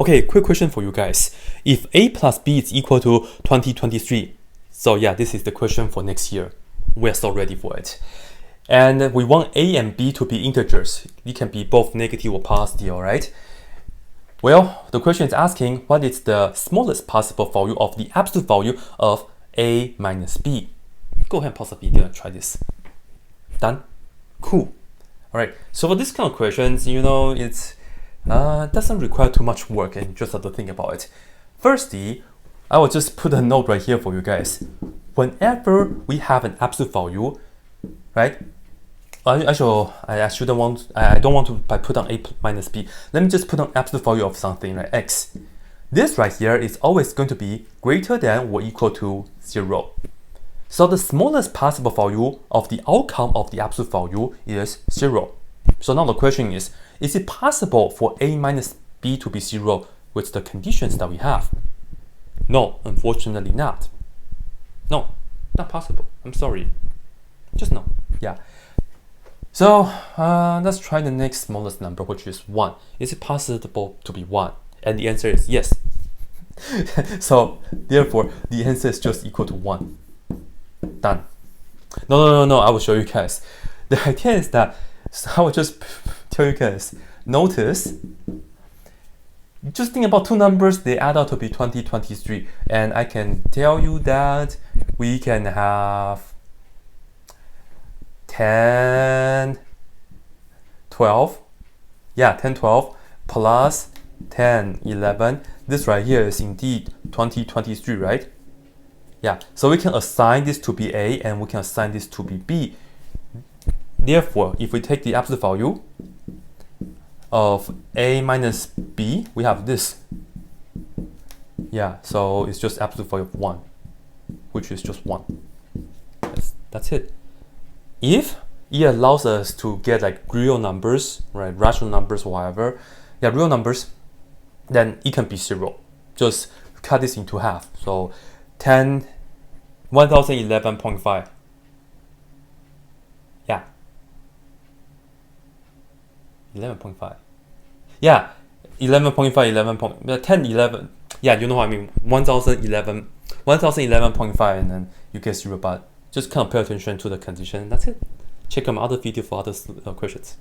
Okay, quick question for you guys. If a plus b is equal to 2023, so yeah, this is the question for next year. We're so ready for it. And we want a and b to be integers. It can be both negative or positive, alright? Well, the question is asking what is the smallest possible value of the absolute value of a minus b. Go ahead and pause the video and try this. Done? Cool. Alright, so for this kind of questions, it doesn't require too much work and you just have to think about it. Firstly, I will just put a note right here for you guys. Whenever we have an absolute value, right? I don't want to put on a minus b. Let me just put on absolute value of something, right? X. This right here is always going to be greater than or equal to 0. So the smallest possible value of the outcome of the absolute value is 0. So now the question is it possible for a minus b to be 0 with the conditions that we have? No, unfortunately not. No, not possible. I'm sorry. Just no. Yeah. So let's try the next smallest number, which is 1. Is it possible to be 1? And the answer is yes. So therefore, the answer is just equal to 1. Done. No, I will show you guys. The idea is that I will just tell you guys, notice, just think about two numbers, they add up to be 2023. And I can tell you that we can have 10, 12. Yeah, 10, 12 plus 10, 11. This right here is indeed 2023, right? Yeah, so we can assign this to be A and we can assign this to be B. Therefore, if we take the absolute value of A minus B, we have this. Yeah, so it's just absolute value of 1, which is just 1. That's it. If it allows us to get like real numbers, right, rational numbers or whatever, yeah, real numbers, then it can be 0. Just cut this into half. So 1011.5. Yeah. 11.5. Yeah. 11.5, 10, 11. Yeah, you know what I mean. 1011.5 and then you get 0, but just kind of pay attention to the condition. That's it. Check out my other video for other questions.